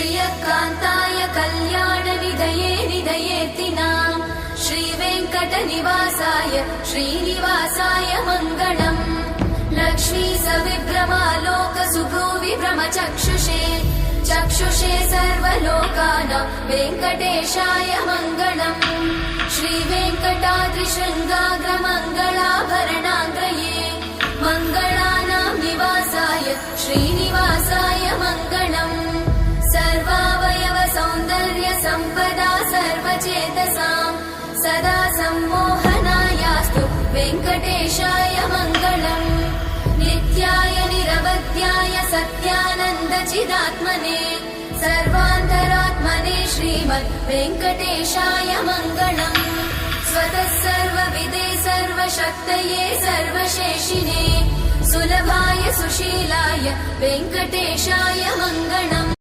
श्रियकान्ताय कल्याणनिधये निधयेतिनाम् श्रीवेङ्कटनिवासाय श्रीनिवासाय मङ्गलम् लक्ष्मी सविभ्रमालोकसुभ्रूविभ्रमचक्षुषे चक्षुषे सर्वलोकानां वेङ्कटेशाय मङ्गलम् श्रीवेङ्कटाद्रिशृङ्गाग्रमङ्गलाभरणाङ्गये मङ्गलानां निवासाय श्रीनिवासाय मङ्गलम् सर्वावयव सौन्दर्य सम्पदा सर्वचेतसां सदा सम्मोहनायास्तु वेङ्कटेशाय मङ्गलम् नित्याय निरवध्याय सत्यानन्दचिदात्मने सर्वान्तरात्मने श्रीमद् वेङ्कटेशाय मङ्गलम् स्वतः सर्वविदे सर्वशक्तये सर्वशेषिने सुलभाय सुशीलाय वेङ्कटेशाय मङ्गलम्